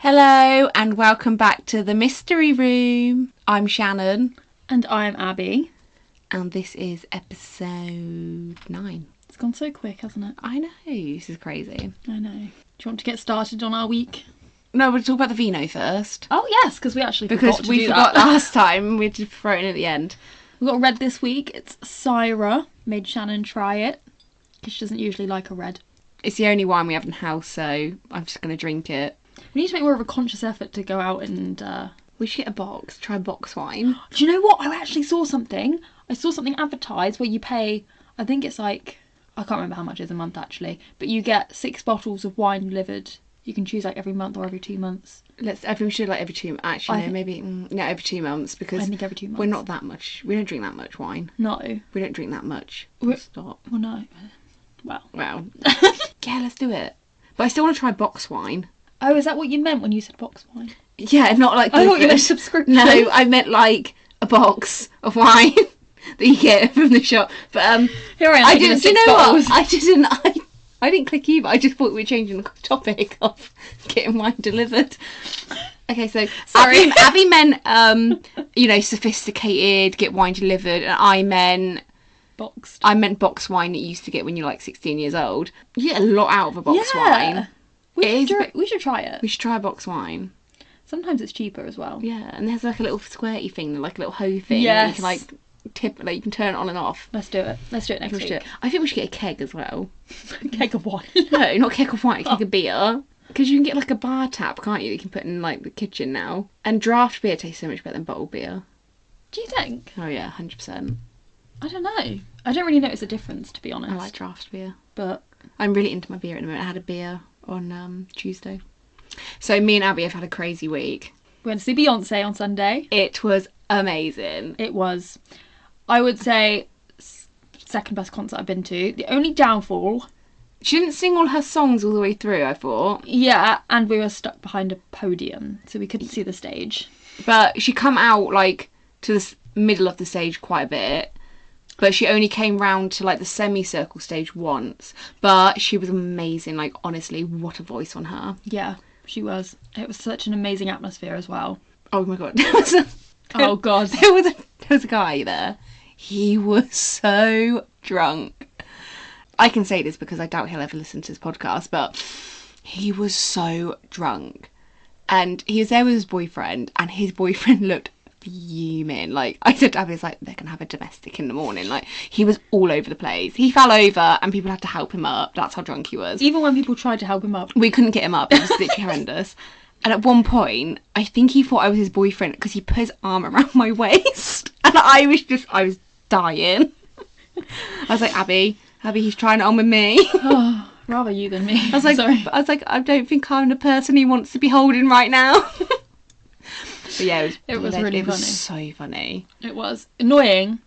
Hello and welcome back to the Mystery Room. I'm Shannon. And I'm Abby. And this is episode 9. It's gone so quick, hasn't it? I know, this is crazy. I know. Do you want to get started on our week? No, we'll talk about the vino first. Oh yes, because we actually forgot to do forgot that. last time. We just throw it in at the end. We've got a red this week. It's Syra. Made Shannon try it because she doesn't usually like a red. It's the only wine we have in the house, so I'm just going to drink it. We need to make more of a conscious effort to go out and... We should get a box. Try box wine. Do you know what? I actually saw something. I saw something advertised where you pay... I think it's like... I can't remember how much it is a month actually. But you get 6 bottles of wine delivered. You can choose like every month or every 2 months. I think we should like every 2... Actually, no, every 2 months because... I think every 2 months. We're not that much... We don't drink that much wine. No. We don't drink that much. Stop. Well, no. Well. Yeah, let's do it. But I still want to try box wine. Oh, is that what you meant when you said box wine? Yeah, not like... I thought you meant subscription. No, I meant like a box of wine that you get from the shop. But here I am. I didn't. You know what? I didn't click either. I just thought we were changing the topic of getting wine delivered. Okay, so sorry, Abby meant sophisticated, get wine delivered, and I meant boxed. I meant box wine that you used to get when you're like 16 years old. You get a lot out of a box wine. We should try it. We should try a box wine. Sometimes it's cheaper as well. Yeah, and there's like a little squirty thing, like a little hoe thing. Yes. You can like tip, like you can turn it on and off. Let's do it. Let's do it next week. I think we should get a keg as well. A keg of wine. No, not a keg of wine, a keg of beer. Because you can get like a bar tap, can't you? You can put in like the kitchen now. And draft beer tastes so much better than bottled beer. Do you think? Oh yeah, 100%. I don't know. I don't really notice a difference, to be honest. I like draft beer. But I'm really into my beer at the moment. I had a beer on Tuesday. So me and Abby have had a crazy week. We went to see Beyonce on Sunday. It was amazing. It was, I would say, second best concert I've been to. The only downfall... She didn't sing all her songs all the way through, I thought. Yeah, and we were stuck behind a podium, so we couldn't see the stage. But she come out, like, to the middle of the stage quite a bit. But she only came round to, like, the semicircle stage once. But she was amazing. Like, honestly, what a voice on her. Yeah, she was. It was such an amazing atmosphere as well. Oh, my God. Oh, God. There was a guy there. He was so drunk. I can say this because I doubt he'll ever listen to this podcast, but he was so drunk. And he was there with his boyfriend, and his boyfriend looked fuming. Like, I said to Abby, they're going to have a domestic in the morning. Like, he was all over the place. He fell over, and people had to help him up. That's how drunk he was. Even when people tried to help him up. We couldn't get him up. It was literally horrendous. And at one point, I think he thought I was his boyfriend because he put his arm around my waist. And I was dying. I was like, Abby, he's trying it on with me. Oh, rather you than me. I was like, I don't think I'm the person he wants to be holding right now. But yeah, it was really funny. It was so funny. It was annoying,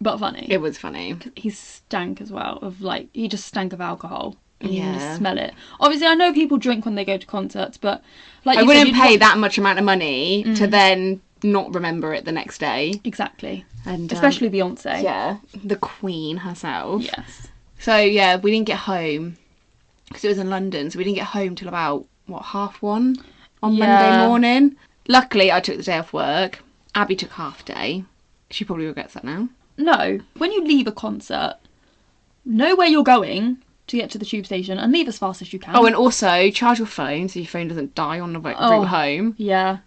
but funny. It was funny. He stank as well. He just stank of alcohol. And you Yeah. can just smell it. Obviously, I know people drink when they go to concerts, but like I wouldn't pay that much amount of money to then not remember it the next day. Exactly. And especially Beyonce. Yeah, the Queen herself. Yes. So yeah, we didn't get home because it was in London. So we didn't get home till about 1:30 on Monday morning. Luckily, I took the day off work. Abby took half day. She probably regrets that now. No, when you leave a concert, know where you're going to get to the tube station and leave as fast as you can. Oh, and also charge your phone so your phone doesn't die on the route home. Yeah.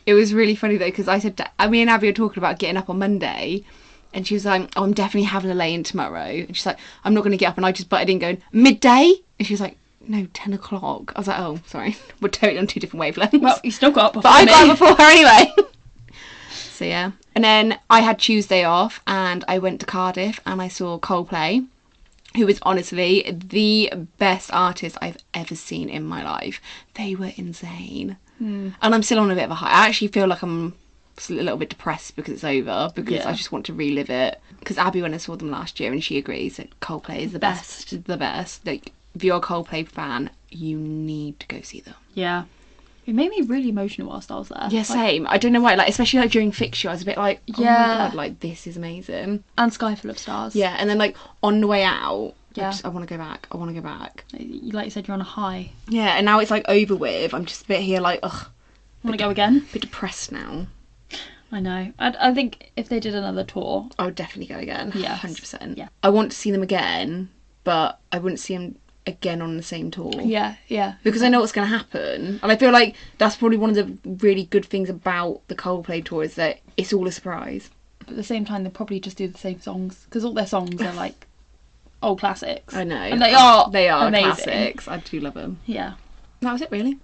It was really funny though because I said, me and Abby were talking about getting up on Monday, and she was like, "Oh, I'm definitely having a lay-in tomorrow." And she's like, "I'm not going to get up," and I just butted in going, "Midday?" And she was like, "No, 10 o'clock." I was like, "Oh, sorry, we're totally on 2 different wavelengths." Well, you still got up before me. But I got up before her anyway. So yeah, and then I had Tuesday off, and I went to Cardiff, and I saw Coldplay, who was honestly the best artist I've ever seen in my life. They were insane. And I'm still on a bit of a high. I actually feel like I'm a little bit depressed because it's over, because I just want to relive it. Because Abby went and saw them last year and she agrees that Coldplay is the best. The best. Like, if you're a Coldplay fan, you need to go see them. Yeah. It made me really emotional whilst I was there. Yeah, same. I don't know why. Like, especially like during Fixture, I was a bit like, oh my God, like, this is amazing. And Sky Full of Stars. Yeah, and then like on the way out, Yeah. I want to go back. I want to go back. Like you said, you're on a high. Yeah, and now it's like over with. I'm just a bit here like, ugh. Want to go again? A bit depressed now. I know. I think if they did another tour, I would definitely go again. Yeah, 100%. Yeah. I want to see them again, but I wouldn't see them again on the same tour. Yeah. Because I know what's going to happen. And I feel like that's probably one of the really good things about the Coldplay tour is that it's all a surprise. But at the same time, they'll probably just do the same songs because all their songs are like old classics. I know. And they are amazing. Classics. I do love them. Yeah. That was it, really.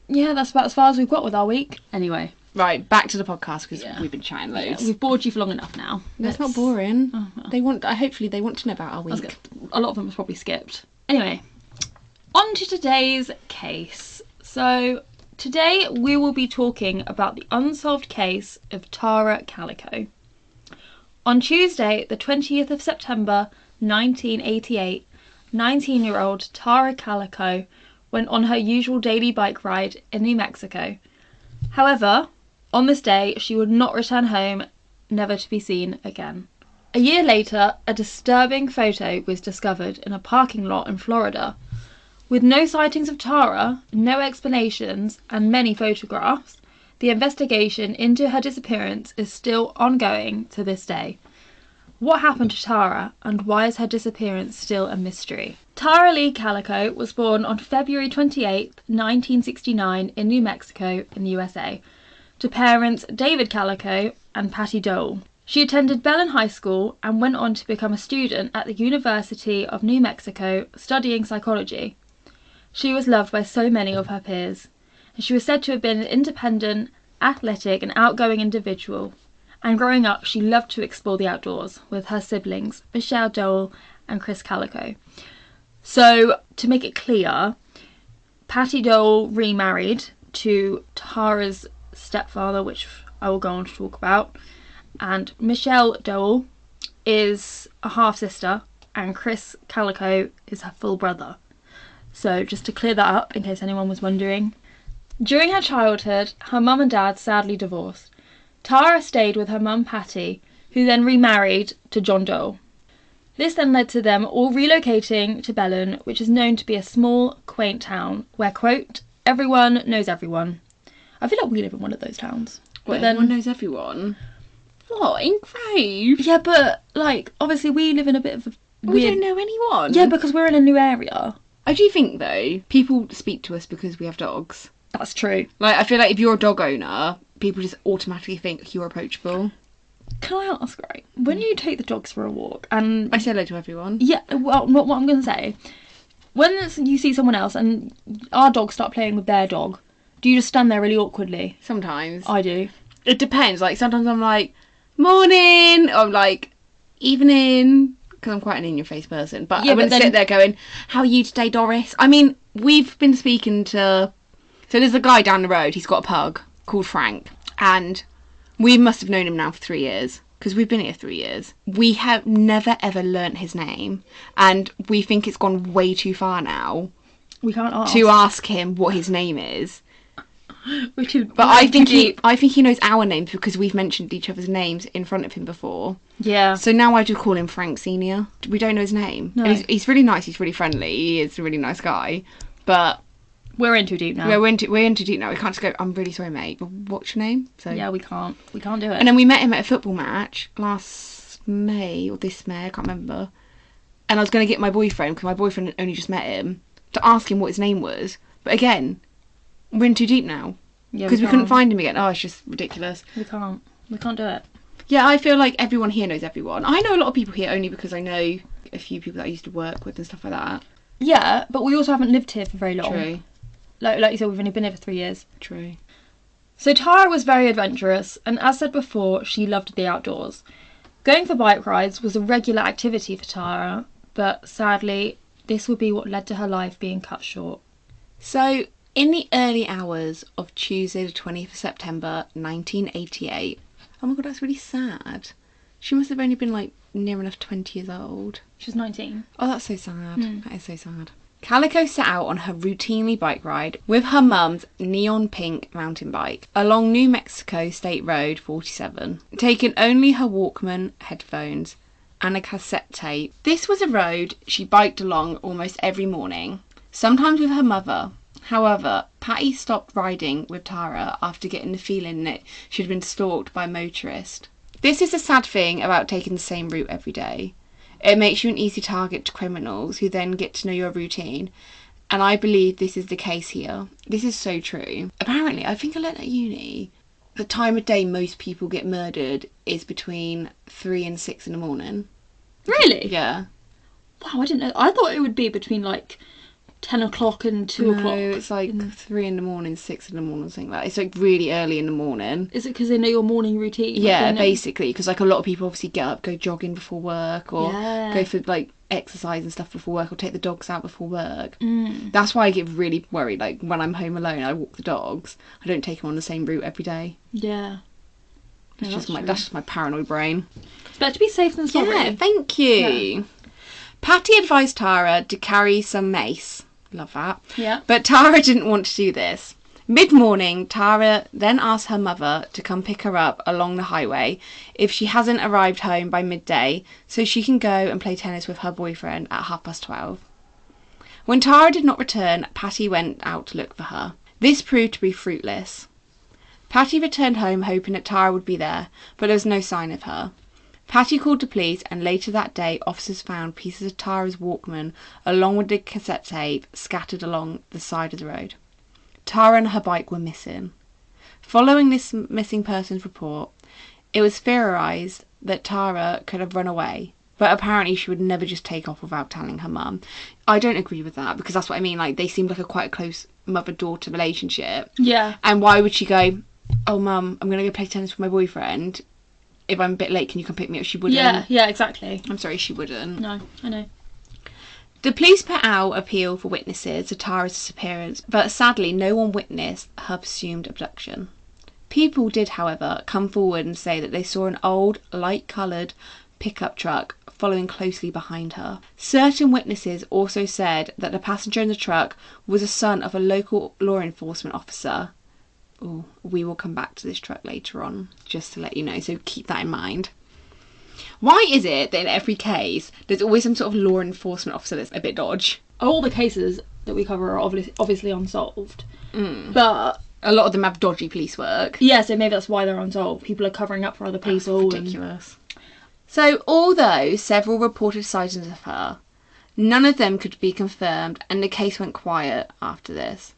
Yeah, that's about as far as we've got with our week. Anyway. Right, back to the podcast because we've been chatting loads. Yeah, we've bored you for long enough now. That's not boring. Oh, well. They want. Hopefully, they want to know about our week. A lot of them was probably skipped. Anyway, on to today's case. So today we will be talking about the unsolved case of Tara Calico. On Tuesday, the 20th of September, 1988, 19-year-old Tara Calico went on her usual daily bike ride in New Mexico. However, on this day, she would not return home, never to be seen again. A year later, a disturbing photo was discovered in a parking lot in Florida. With no sightings of Tara, no explanations, and many photographs, the investigation into her disappearance is still ongoing to this day. What happened to Tara, and why is her disappearance still a mystery? Tara Lee Calico was born on February 28, 1969 in New Mexico in the USA, to parents David Calico and Patty Dole. She attended Belen High School and went on to become a student at the University of New Mexico studying psychology. She was loved by so many of her peers, and she was said to have been an independent, athletic and outgoing individual. And growing up, she loved to explore the outdoors with her siblings, Michelle Dole and Chris Calico. So, to make it clear, Patty Dole remarried to Tara's stepfather, which I will go on to talk about, and Michelle Dole is a half-sister, and Chris Calico is her full brother. So, just to clear that up, in case anyone was wondering. During her childhood, her mum and dad sadly divorced. Tara stayed with her mum Patty, who then remarried to John Dole. This then led to them all relocating to Belen, which is known to be a small, quaint town where, quote, everyone knows everyone. I feel like we live in one of those towns. But then everyone knows everyone? What, in Grove? Yeah, but, like, obviously we live in a bit of a weird... We don't know anyone. Yeah, because we're in a new area. I do think, though, people speak to us because we have dogs. That's true. Like, I feel like if you're a dog owner, people just automatically think you're approachable. Can I ask, right, when you take the dogs for a walk and... I say hello to everyone. Yeah, well, what I'm going to say, when you see someone else and our dogs start playing with their dog, do you just stand there really awkwardly? Sometimes. I do. It depends. Like, sometimes I'm like, morning! Or I'm like, evening. Because I'm quite an in-your-face person. But yeah, I wouldn't sit there going, how are you today, Doris? I mean, we've been speaking to... So there's a guy down the road, he's got a pug called Frank. And we must have known him now for 3 years. Because we've been here 3 years. We have never, ever learnt his name. And we think it's gone way too far now. We can't ask. To ask him what his name is. But I think he knows our names because we've mentioned each other's names in front of him before. Yeah. So now I just call him Frank Senior. We don't know his name. No. And he's really nice. He's really friendly. He is a really nice guy. But we're in too deep now. We're in too deep now. We can't just go, I'm really sorry, mate, but what's your name? So yeah, we can't do it. And then we met him at a football match last May or this May. I can't remember. And I was going to get my boyfriend because my boyfriend had only just met him to ask him what his name was. But again, we're in too deep now. Yeah, because we couldn't find him again. Oh, it's just ridiculous. We can't do it. Yeah, I feel like everyone here knows everyone. I know a lot of people here only because I know a few people that I used to work with and stuff like that. Yeah, but we also haven't lived here for very long. True. Like you said, we've only been here for 3 years. True. So Tara was very adventurous, and as said before, she loved the outdoors. Going for bike rides was a regular activity for Tara, but sadly, this would be what led to her life being cut short. So, in the early hours of Tuesday the 20th of September 1988, oh my god, that's really sad. She must have only been like near enough 20 years old. She was 19. Oh, that's so sad. That is so sad. Calico set out on her routinely bike ride with her mum's neon pink mountain bike along New Mexico State Road 47, taking only her Walkman headphones and a cassette tape. This was a road she biked along almost every morning, sometimes with her mother. However, Patty stopped riding with Tara after getting the feeling that she'd been stalked by a motorist. This is the sad thing about taking the same route every day. It makes you an easy target to criminals who then get to know your routine. And I believe this is the case here. This is so true. Apparently, I think I learned at uni, the time of day most people get murdered is between 3 and 6 in the morning. Really? Yeah. Wow, I didn't know. I thought it would be between like 10 o'clock and 2 o'clock. No, it's like 3 in the morning, 6 in the morning, something like that. It's like really early in the morning. Is it because they know your morning routine? Yeah, like basically, because like a lot of people obviously get up, go jogging before work, or go for like exercise and stuff before work, or take the dogs out before work. That's why I get really worried. Like when I'm home alone, I walk the dogs. I don't take them on the same route every day. Yeah. That's just my paranoid brain. It's better to be safe than sorry. Yeah, thank you. Yeah. Patty advised Tara to carry some mace. Love that. Yeah. But Tara didn't want to do this. Mid-morning, Tara then asked her mother to come pick her up along the highway if she hasn't arrived home by midday, so she can go and play tennis with her boyfriend at 12:30. When Tara did not return, Patty went out to look for her. This proved to be fruitless. Patty returned home hoping that Tara would be there, but there was no sign of her. Patty called the police, and later that day officers found pieces of Tara's Walkman along with the cassette tape scattered along the side of the road. Tara and her bike were missing. Following this missing persons report, it was theorised that Tara could have run away, but apparently she would never just take off without telling her mum. I don't agree with that, because that's what I mean, like they seemed like quite a close mother-daughter relationship. Yeah. And why would she go, oh mum, I'm going to go play tennis with my boyfriend. If I'm a bit late, can you come pick me up? She wouldn't. Yeah, exactly. I'm sorry, she wouldn't. No, I know. The police put out appeal for witnesses to Tara's disappearance, but sadly no one witnessed her presumed abduction. People did, however, come forward and say that they saw an old, light-coloured pickup truck following closely behind her. Certain witnesses also said that the passenger in the truck was a son of a local law enforcement officer. Oh, we will come back to this truck later on, just to let you know, so keep that in mind. Why is it that in every case there's always some sort of law enforcement officer that's a bit dodge? All the cases that we cover are obviously unsolved. But a lot of them have dodgy police work. Yeah, so maybe that's why they're unsolved. People are covering up for other people. That's ridiculous. So, although several reported sightings of her, none of them could be confirmed, and the case went quiet after this.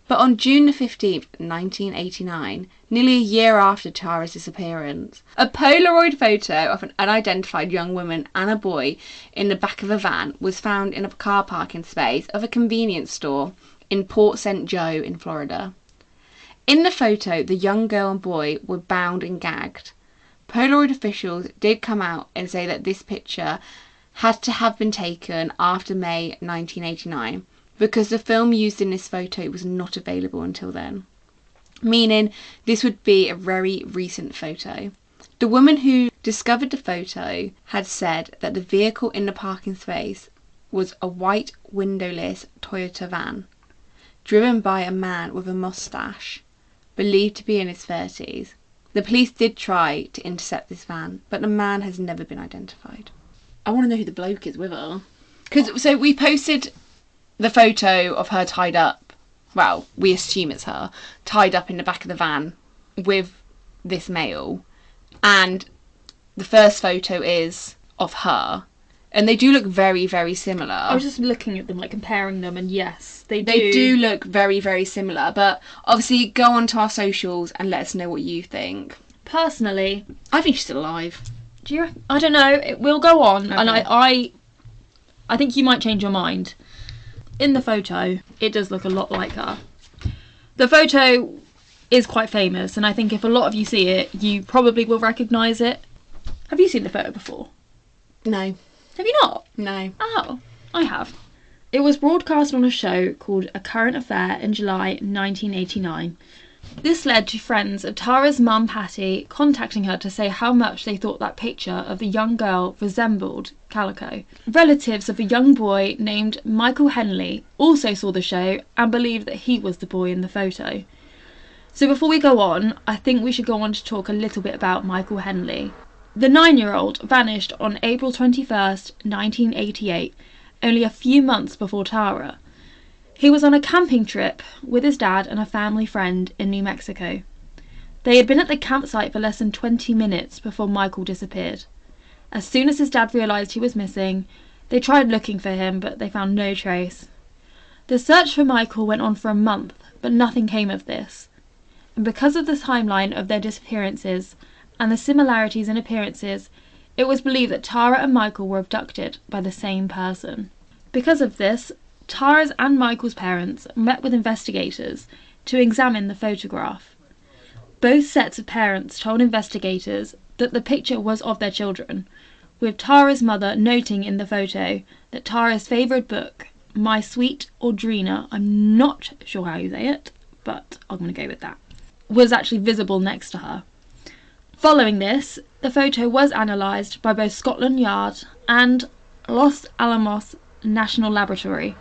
But on June the 15th, 1989, nearly a year after Tara's disappearance, a Polaroid photo of an unidentified young woman and a boy in the back of a van was found in a car parking space of a convenience store in Port St. Joe in Florida. In the photo, the young girl and boy were bound and gagged. Polaroid officials did come out and say that this picture had to have been taken after May 1989, because the film used in this photo was not available until then, meaning this would be a very recent photo. The woman who discovered the photo had said that the vehicle in the parking space was a white windowless Toyota van, driven by a man with a moustache, believed to be in his 30s. The police did try to intercept this van, but the man has never been identified. I want to know who the bloke is with her. So we posted the photo of her tied up, well, we assume it's her, tied up in the back of the van with this male. And the first photo is of her. And they do look very, very similar. I was just looking at them, like comparing them, and yes, they do. They do look very, very similar. But obviously, go onto our socials and let us know what you think. Personally, I think she's still alive. Do you? I don't know. It will go on, Okay. and I think you might change your mind. In the photo, it does look a lot like her. The photo is quite famous, and I think if a lot of you see it, you probably will recognise it. Have you seen the photo before? No. Have you not? No. Oh, I have. It was broadcast on a show called A Current Affair in July 1989. This led to friends of Tara's mum, Patty, contacting her to say how much they thought that picture of the young girl resembled Calico. Relatives of a young boy named Michael Henley also saw the show and believed that he was the boy in the photo. So before we go on, I think we should go on to talk a little bit about Michael Henley. The 9-year-old vanished on April 21st, 1988, only a few months before Tara. He was on a camping trip with his dad and a family friend in New Mexico. They had been at the campsite for less than 20 minutes before Michael disappeared. As soon as his dad realised he was missing, they tried looking for him, but they found no trace. The search for Michael went on for a month, but nothing came of this. And because of the timeline of their disappearances and the similarities in appearances, it was believed that Tara and Michael were abducted by the same person. Because of this, Tara's and Michael's parents met with investigators to examine the photograph. Both sets of parents told investigators that the picture was of their children, with Tara's mother noting in the photo that Tara's favourite book, My Sweet Audrina, I'm not sure how you say it, but I'm going to go with that, was actually visible next to her. Following this, the photo was analysed by both Scotland Yard and Los Alamos National Laboratory.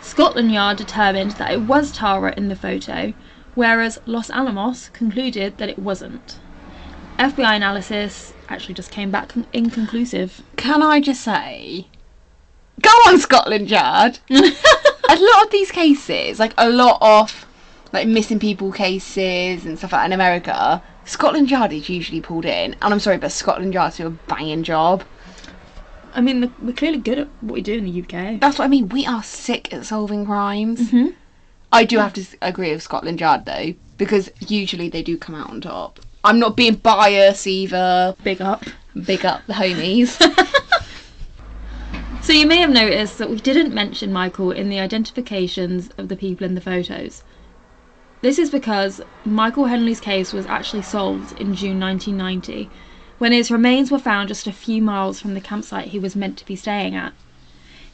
Scotland Yard determined that it was Tara in the photo, whereas Los Alamos concluded that it wasn't. FBI analysis actually just came back inconclusive. Can I just say, go on, Scotland Yard. A lot of these cases, like a lot of like missing people cases and stuff like that in America, Scotland Yard is usually pulled in. And I'm sorry, but Scotland Yard do a banging job. I mean, we're clearly good at what we do in the UK. That's what I mean. We are sick at solving crimes. Mm-hmm. I do have to agree with Scotland Yard, though, because usually they do come out on top. I'm not being biased either. Big up. Big up the homies. So you may have noticed that we didn't mention Michael in the identifications of the people in the photos. This is because Michael Henley's case was actually solved in June 1990, when his remains were found just a few miles from the campsite he was meant to be staying at.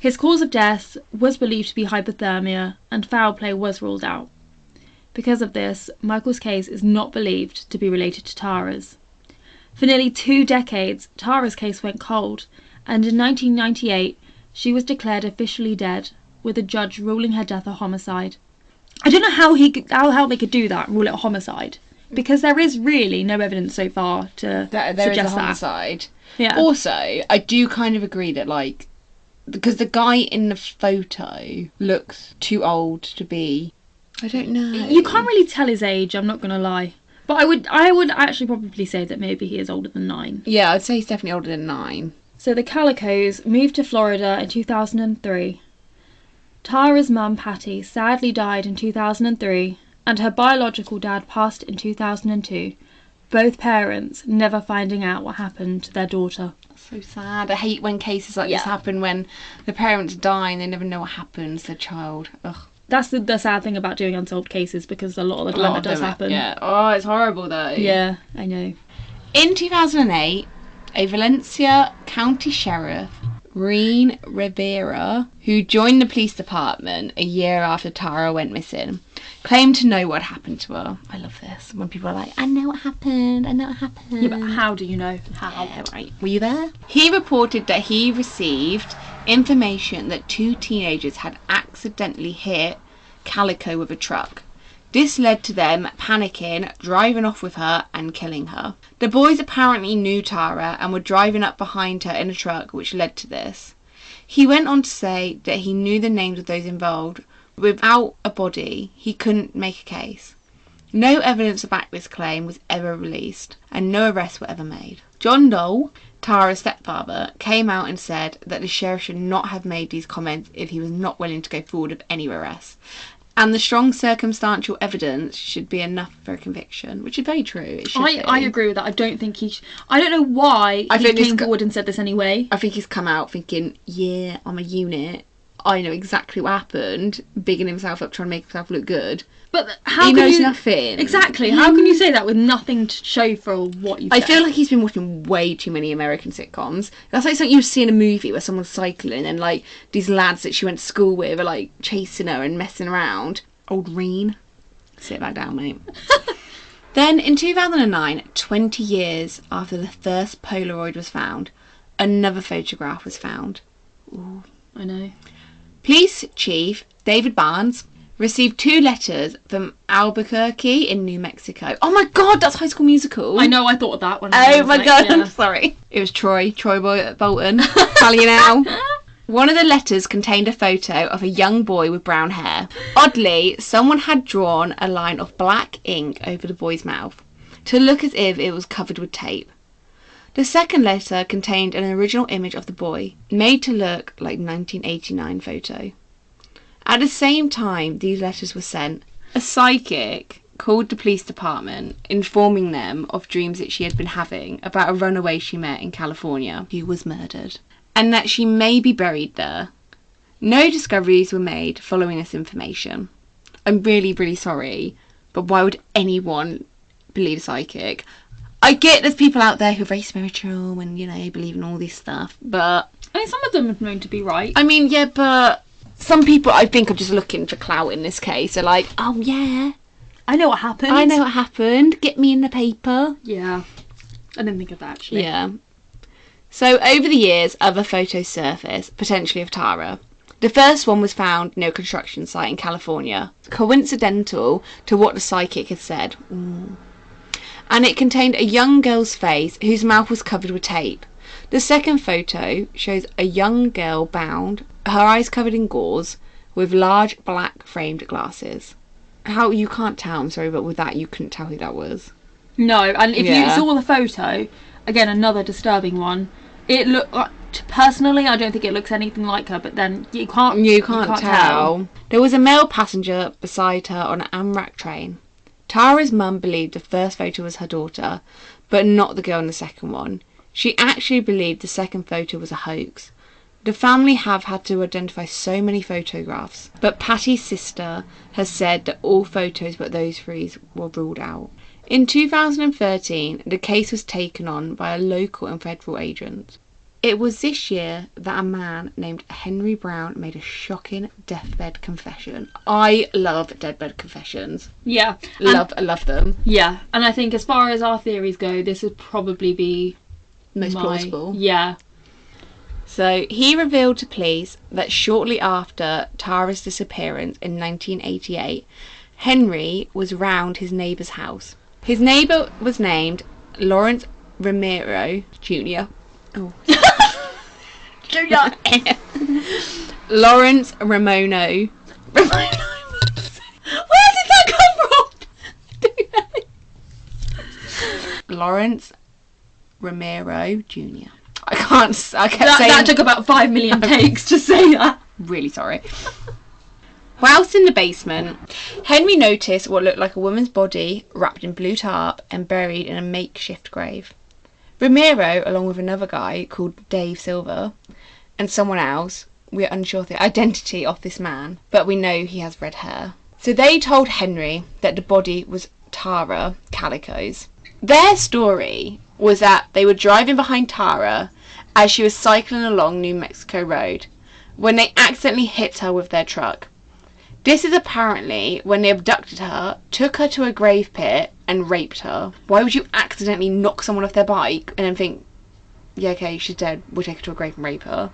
His cause of death was believed to be hypothermia, and foul play was ruled out. Because of this, Michael's case is not believed to be related to Tara's. For nearly 2 decades, Tara's case went cold, and in 1998 she was declared officially dead, with a judge ruling her death a homicide. I don't know how they could do that, rule it a homicide, because there is really no evidence so far to there suggest is a homicide. Yeah. Also, I do kind of agree that, like, because the guy in the photo looks too old to be, I don't know. You can't really tell his age, I'm not going to lie. But I would actually probably say that maybe he is older than 9. Yeah, I'd say he's definitely older than 9. So the Calicos moved to Florida in 2003. Tara's mum, Patty, sadly died in 2003, and her biological dad passed in 2002, both parents never finding out what happened to their daughter. So sad. I hate when cases like this happen, when the parents die and they never know what happens to the child. Ugh. That's the sad thing about doing unsolved cases, because a lot of the time it does happen. Yeah. Oh, it's horrible though. Yeah, I know. In 2008, a Valencia County Sheriff, Reen Rivera, who joined the police department a year after Tara went missing, claimed to know what happened to her. I love this, when people are like, I know what happened, I know what happened. Yeah, but how do you know? How? Yeah, right. Were you there? He reported that he received information that 2 teenagers had accidentally hit Calico with a truck. This led to them panicking, driving off with her and killing her. The boys apparently knew Tara and were driving up behind her in a truck, which led to this. He went on to say that he knew the names of those involved. Without a body, he couldn't make a case. No evidence to back this claim was ever released, and no arrests were ever made. John Dole, Tara's stepfather, came out and said that the sheriff should not have made these comments if he was not willing to go forward with any arrests, and the strong circumstantial evidence should be enough for a conviction, which is very true. It should be. I agree with that. I don't think I don't know why he came forward and said this anyway. I think he's come out thinking, yeah, I'm a unit. I know exactly what happened, bigging himself up, trying to make himself look good. But how he knows nothing. Exactly. How can you say that with nothing to show for what you've said? I feel like he's been watching way too many American sitcoms. That's like something you see in a movie where someone's cycling and, like, these lads that she went to school with are, like, chasing her and messing around. Old Reen. Sit back down, mate. Then, in 2009, 20 years after the first Polaroid was found, another photograph was found. Ooh. I know. Police Chief David Barnes received 2 letters from Albuquerque in New Mexico. Oh my god, that's High School Musical. I know, I thought of that one. Oh my god, I'm sorry. It was Troy Bolton. Tell you now. One of the letters contained a photo of a young boy with brown hair. Oddly, someone had drawn a line of black ink over the boy's mouth to look as if it was covered with tape. The second letter contained an original image of the boy, made to look like 1989 photo. At the same time these letters were sent, a psychic called the police department, informing them of dreams that she had been having about a runaway she met in California who was murdered, and that she may be buried there. No discoveries were made following this information. I'm really, really sorry, but why would anyone believe a psychic? I get there's people out there who are very spiritual and, you know, believe in all this stuff, but... I mean, some of them are known to be right. I mean, yeah, but some people, I think, are just looking for clout in this case. They're like, oh, yeah, I know what happened. I know what happened. Get me in the paper. Yeah. I didn't think of that, actually. Yeah. So, over the years, other photos surfaced, potentially of Tara. The first one was found near a construction site in California, coincidental to what the psychic had said. And it contained a young girl's face whose mouth was covered with tape. The second photo shows a young girl bound, her eyes covered in gauze, with large black framed glasses. How, you can't tell, I'm sorry, but with that you couldn't tell who that was. No, and if you saw the photo, again, another disturbing one, it looked like, personally, I don't think it looks anything like her, but then you can't tell. There was a male passenger beside her on an Amtrak train. Tara's mum believed the first photo was her daughter, but not the girl in the second one. She actually believed the second photo was a hoax. The family have had to identify so many photographs, but Patty's sister has said that all photos but those 3 were ruled out. In 2013, the case was taken on by a local and federal agent. It was this year that a man named Henry Brown made a shocking deathbed confession. I love deathbed confessions. Yeah. I love them. Yeah, and I think as far as our theories go, this would probably be most plausible. Yeah. So he revealed to police that shortly after Tara's disappearance in 1988, Henry was round his neighbour's house. His neighbour was named Lawrence Romero Jr. Oh. Lawrence Ramono. Where did that come from? Lawrence Romero Jr. I kept saying... That took about 5 million takes to say that. Really sorry. Whilst in the basement, Henry noticed what looked like a woman's body wrapped in blue tarp and buried in a makeshift grave. Romero, along with another guy called Dave Silver, and someone else, we are unsure of the identity of this man, but we know he has red hair. So they told Henry that the body was Tara Calico's. Their story was that they were driving behind Tara as she was cycling along New Mexico Road when they accidentally hit her with their truck. This is apparently when they abducted her, took her to a grave pit and raped her. Why would you accidentally knock someone off their bike and then think, yeah, okay, she's dead, we'll take her to a grave and rape her?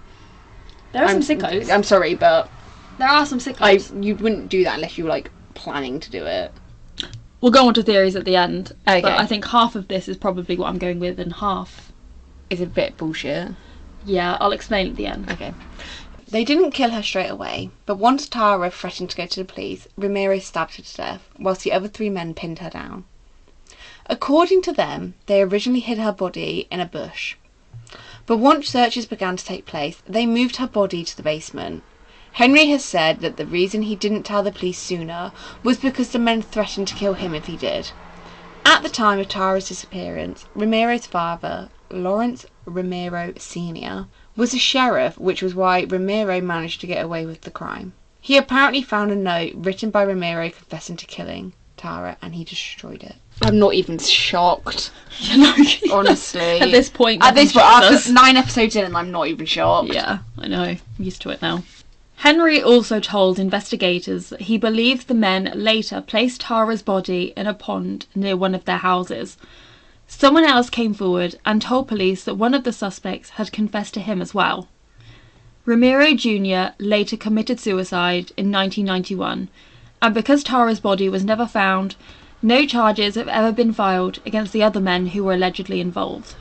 There are some sickos. I'm sorry, but... There are some sickos. You wouldn't do that unless you were, like, planning to do it. We'll go on to theories at the end. Okay. But I think half of this is probably what I'm going with and half is a bit bullshit. Yeah, I'll explain at the end. Okay. They didn't kill her straight away, but once Tara threatened to go to the police, Romero stabbed her to death, whilst the other 3 men pinned her down. According to them, they originally hid her body in a bush. But once searches began to take place, they moved her body to the basement. Henry has said that the reason he didn't tell the police sooner was because the men threatened to kill him if he did. At the time of Tara's disappearance, Romero's father, Lawrence Romero Sr., was a sheriff, which was why Romero managed to get away with the crime. He apparently found a note written by Romero confessing to killing Tara, and he destroyed it. I'm not even shocked. Honestly. At this point, after 9 episodes in, and I'm not even shocked. Yeah, I know. I'm used to it now. Henry also told investigators that he believed the men later placed Tara's body in a pond near one of their houses. Someone else came forward and told police that one of the suspects had confessed to him as well. Romero Jr. later committed suicide in 1991, And because Tara's body was never found, no charges have ever been filed against the other men who were allegedly involved.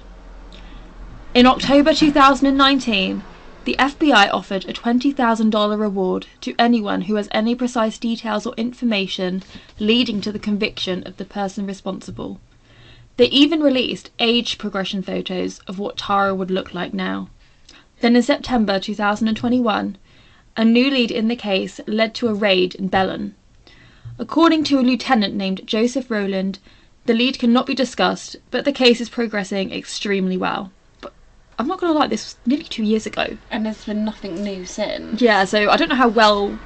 In October 2019, the FBI offered a $20,000 reward to anyone who has any precise details or information leading to the conviction of the person responsible. They even released age progression photos of what Tara would look like now. Then in September 2021, a new lead in the case led to a raid in Bellon. According to a lieutenant named Joseph Rowland, the lead cannot be discussed, but the case is progressing extremely well. But I'm not going to lie, this was nearly 2 years ago. And there's been nothing new since. Yeah, so I don't know how well...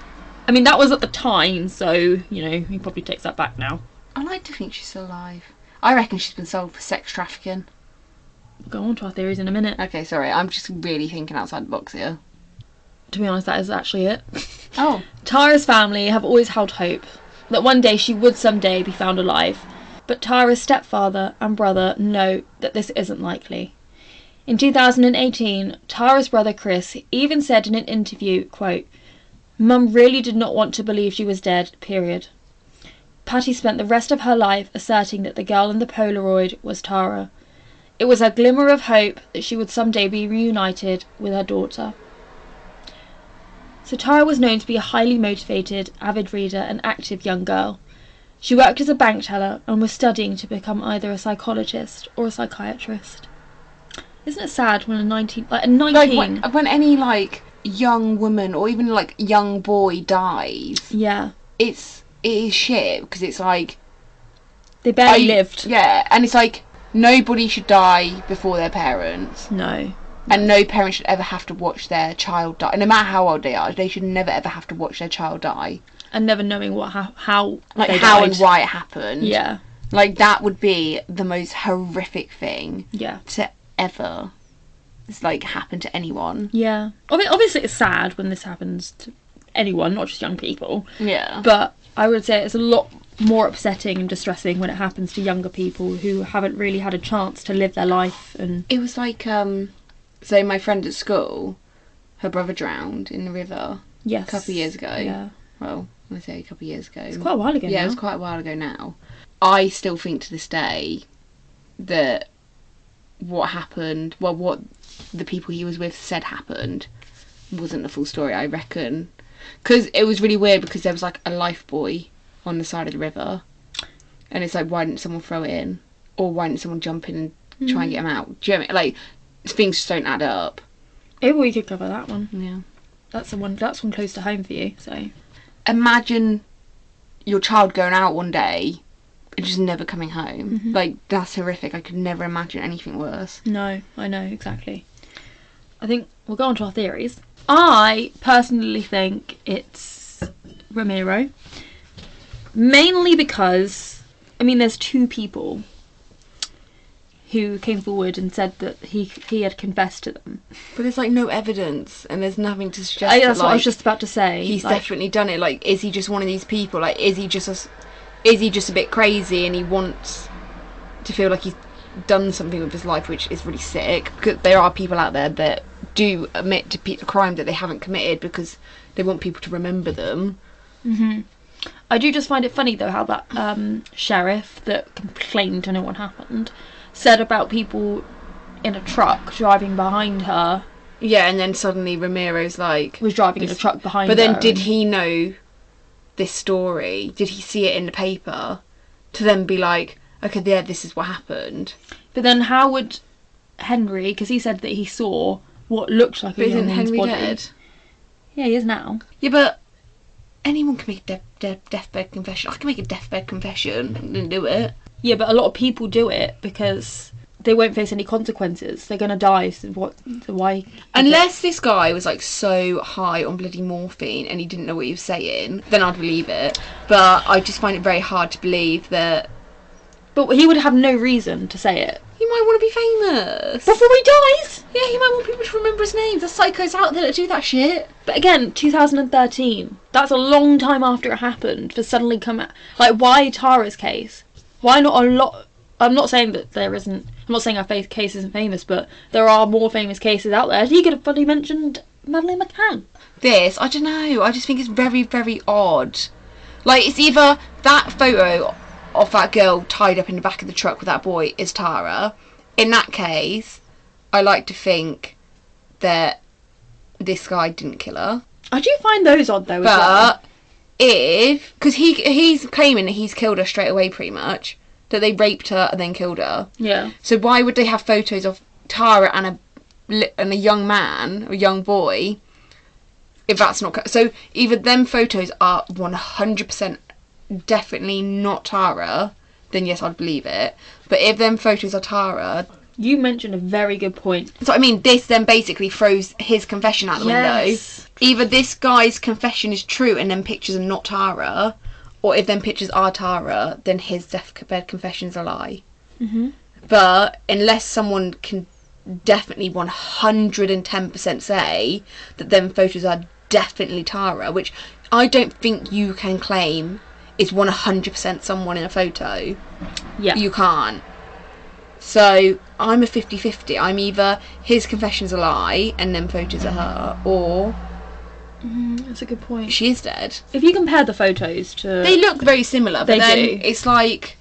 I mean, that was at the time, so, he probably takes that back now. I like to think she's still alive. I reckon she's been sold for sex trafficking. We'll go on to our theories in a minute. Okay, sorry, I'm just really thinking outside the box here. To be honest, that is actually it. Oh. Tara's family have always held hope that one day she would someday be found alive, but Tara's stepfather and brother know that this isn't likely. In 2018, Tara's brother Chris even said in an interview, quote, "Mum really did not want to believe she was dead, period." Patty spent the rest of her life asserting that the girl in the Polaroid was Tara. It was a glimmer of hope that she would someday be reunited with her daughter. So Tara was known to be a highly motivated, avid reader and active young girl. She worked as a bank teller and was studying to become either a psychologist or a psychiatrist. Isn't it sad when a 19... Like, when any, young woman or even, young boy dies... Yeah. It is shit, because it's they barely lived. Yeah, and it's nobody should die before their parents. No. And no parent should ever have to watch their child die. And no matter how old they are, they should never ever have to watch their child die. And never knowing how they how died. and why it happened. Yeah. That would be the most horrific thing. Yeah. To ever happen to anyone. Yeah. Obviously it's sad when this happens to anyone, not just young people. Yeah. But I would say it's a lot more upsetting and distressing when it happens to younger people who haven't really had a chance to live their life. And it was so my friend at school, her brother drowned in the river. Yes. A couple of years ago. Yeah. Well, I say a couple of years ago. It's quite a while ago now. Yeah, it was quite a while ago now. I still think to this day that what happened, what the people he was with said happened, wasn't the full story, I reckon. Because it was really weird, because there was a life buoy on the side of the river. And it's why didn't someone throw it in? Or why didn't someone jump in and try and get him out? Do you know what I mean? Things just don't add up. Maybe we could cover that one. Yeah. That's one close to home for you, so. Imagine your child going out one day and just never coming home. Mm-hmm. That's horrific. I could never imagine anything worse. No, I know, exactly. I think we'll go on to our theories. I personally think it's Ramiro. Mainly because, there's two people who came forward and said that he had confessed to them. But there's no evidence, and there's nothing to suggest that's what I was just about to say. He's definitely done it. Is he just one of these people? Is he just a bit crazy and he wants to feel like he's done something with his life, which is really sick? Because there are people out there that do admit to a crime that they haven't committed because they want people to remember them. Mm-hmm. I do just find it funny though how that sheriff that complained to know what happened said about people in a truck driving behind her. Yeah, and then suddenly Ramiro's was driving in a truck behind her. But then did he know this story? Did he see it in the paper to then be okay, yeah, this is what happened? But then how would Henry, because he said that he saw what looked like a young woman's body. Dead? Yeah, he is now. Yeah, but anyone can make a deathbed confession. I can make a deathbed confession and then do it. Yeah, but a lot of people do it because they won't face any consequences. They're gonna die. So why? Unless this guy was so high on bloody morphine and he didn't know what he was saying, then I'd believe it. But I just find it very hard to believe that. But he would have no reason to say it. He might want to be famous before he dies. Yeah, he might want people to remember his name. There's psychos out there that do that shit. But again, 2013. That's a long time after it happened for suddenly come out. Why Tara's case? Why not a lot? I'm not saying that there isn't. I'm not saying our case isn't famous, but there are more famous cases out there. He could have bloody mentioned Madeleine McCann. I don't know. I just think it's very, very odd Like, it's either that photo of that girl tied up in the back of the truck with that boy is Tara. In that case, I like to think that this guy didn't kill her. I do find those odd though. As well. But if, because he's claiming that he's killed her straight away, pretty much, that they raped her and then killed her. Yeah. So why would they have photos of Tara and a young man or young boy? If that's not so, either them photos are 100% definitely not Tara, then yes, I'd believe it. But if them photos are Tara, you mentioned a very good point. So I mean, this then basically throws his confession out the window. Either this guy's confession is true and then pictures are not Tara, or if them pictures are Tara, then his deathbed confession's a lie. Mm-hmm. But unless someone can definitely 110% say that them photos are definitely Tara, which I don't think you can claim is 100% someone in a photo. Yeah. You can't. So I'm a 50-50. I'm either his confession's a lie and then photos are her, or that's a good point. she is dead. If you compare the photos to... They look very similar, but They then do. it's like...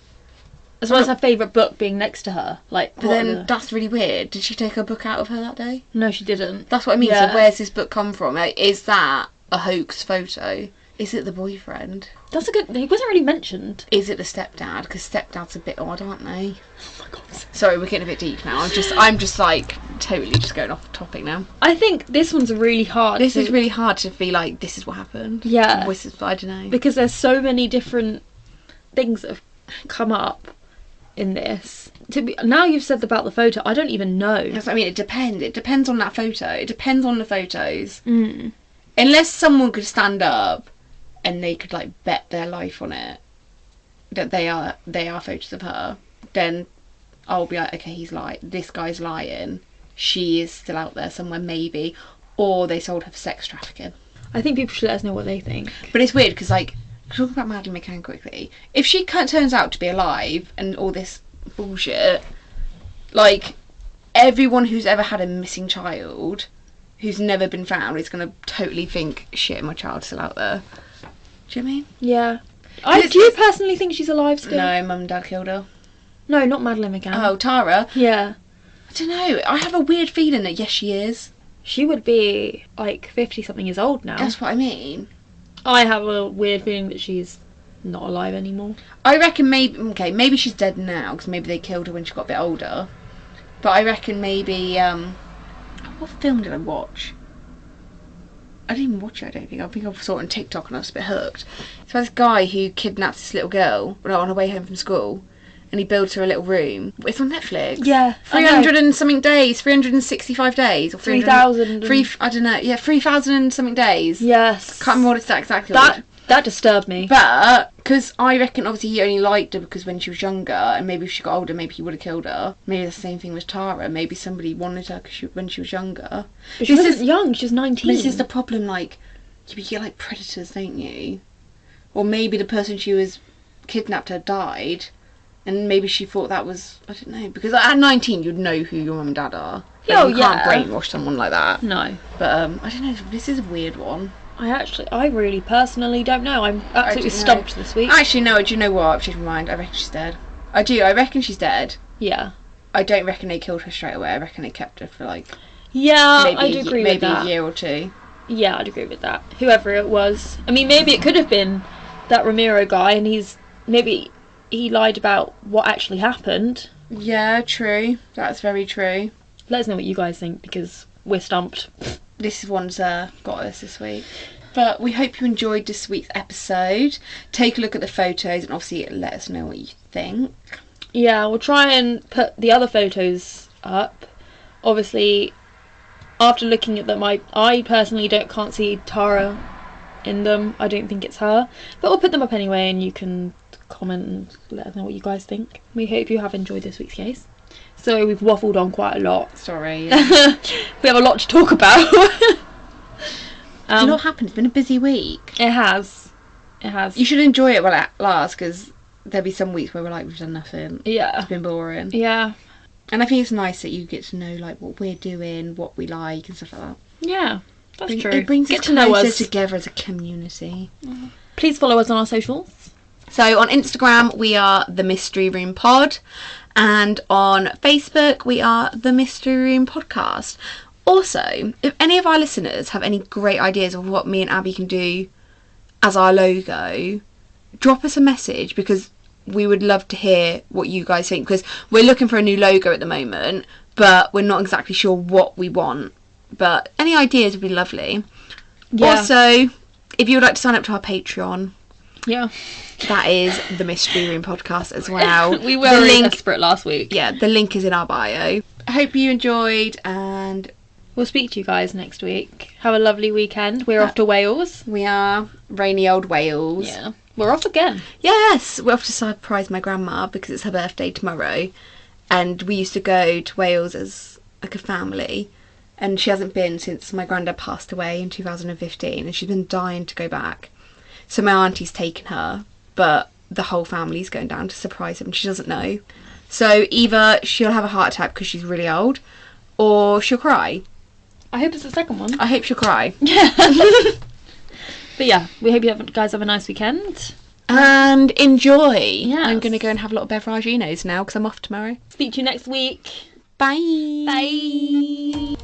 As well as her favourite book being next to her. Like, But then that's really weird. Did she take her book out of her that day? No, she didn't. That's what I mean. Yeah. So where's this book come from? Like, is that a hoax photo? Is it the boyfriend? That's a good... He wasn't really mentioned. Is it the stepdad? Because stepdads a bit odd, aren't they? Oh my god. Sorry, we're getting a bit deep now. I'm just like totally just going off the topic now. I think this one's really hard. This is really hard to be like, this is what happened. Yeah. This is, I don't know. Because there's so many different things that have come up in this. Now you've said about the photo, I don't even know. That's what I mean. It depends. It depends on that photo. It depends on the photos. Mm. Unless someone could stand up and they could like bet their life on it that they are photos of her, then I'll be like, okay, this guy's lying. She is still out there somewhere, maybe, or they sold her for sex trafficking. I think people should let us know what they think. But it's weird because, like, talking about Madeleine McCann quickly, if she turns out to be alive and all this bullshit, like, everyone who's ever had a missing child who's never been found is going to totally think, shit, my child's still out there. Do you know what I mean? Yeah. Do you personally think she's alive still? No, mum and dad killed her. No, not Madeleine McCann. Oh, Tara? Yeah. I don't know. I have a weird feeling that yes, she is. She would be like 50-something years old now. That's what I mean. I have a weird feeling that she's not alive anymore. I reckon maybe she's dead now because maybe they killed her when she got a bit older. But I reckon maybe what film did I watch? I didn't even watch it, I don't think. I think I saw it on TikTok and I was a bit hooked. It's about this guy who kidnaps this little girl on her way home from school and he builds her a little room. It's on Netflix. Yeah. 300 and something days, 365 days. Or 3,000. 3,000 and something days. Yes. Can't remember what it's exactly. That disturbed me. But, because I reckon obviously he only liked her because when she was younger, and maybe if she got older, maybe he would have killed her. Maybe the same thing with Tara. Maybe somebody wanted her when she was younger. But she wasn't young, she was 19. This is the problem, like, you get like predators, don't you? Or maybe the person she was kidnapped her died, and maybe she thought that was, I don't know, because at 19 you'd know who your mum and dad are. Like, you can't brainwash someone like that. No. But, I don't know, this is a weird one. I really personally don't know. I'm absolutely stumped this week. Actually, no, do you know what? I've changed my mind. I reckon she's dead. I do. I reckon she's dead. Yeah. I don't reckon they killed her straight away. I reckon they kept her for like... Yeah, I'd agree with that. Maybe a year or two. Yeah, I'd agree with that. Whoever it was. I mean, maybe it could have been that Ramiro guy and maybe he lied about what actually happened. Yeah, true. That's very true. Let us know what you guys think because we're stumped. This one's got us this week. But we hope you enjoyed this week's episode. Take a look at the photos and obviously let us know what you think. Yeah, we'll try and put the other photos up. Obviously, after looking at them, I personally can't see Tara in them. I don't think it's her. But we'll put them up anyway and you can comment and let us know what you guys think. We hope you have enjoyed this week's case. So we've waffled on quite a lot. Sorry. Yeah. We have a lot to talk about. A lot happened. It's been a busy week. It has. You should enjoy it while it lasts because there'll be some weeks where we're like, we've done nothing. Yeah. It's been boring. Yeah. And I think it's nice that you get to know like what we're doing, what we like and stuff like that. Yeah, that's true. It brings us closer together as a community. Please follow us on our socials. So on Instagram, we are The Mystery Room Pod. And on Facebook, we are The Mystery Room Podcast. Also, if any of our listeners have any great ideas of what me and Abby can do as our logo, drop us a message, because we would love to hear what you guys think, because we're looking for a new logo at the moment, but we're not exactly sure what we want. But any ideas would be lovely. Yeah. Also, if you would like to sign up to our Patreon, that is The Mystery Room Podcast as well. We were really desperate last week. Yeah, the link is in our bio. I hope you enjoyed, and we'll speak to you guys next week. Have a lovely weekend. We're off to Wales. We are. Rainy old Wales. Yeah. We're off again. Yes, we're off to surprise my grandma because it's her birthday tomorrow. And we used to go to Wales as like a family. And she hasn't been since my granddad passed away in 2015. And she's been dying to go back. So my auntie's taken her. But the whole family's going down to surprise her and she doesn't know. So either she'll have a heart attack because she's really old. Or she'll cry. I hope it's the second one. I hope she'll cry. Yeah. But yeah, we hope you guys have a nice weekend. And enjoy. Yes. I'm going to go and have a lot of beveraginos now because I'm off tomorrow. Speak to you next week. Bye. Bye.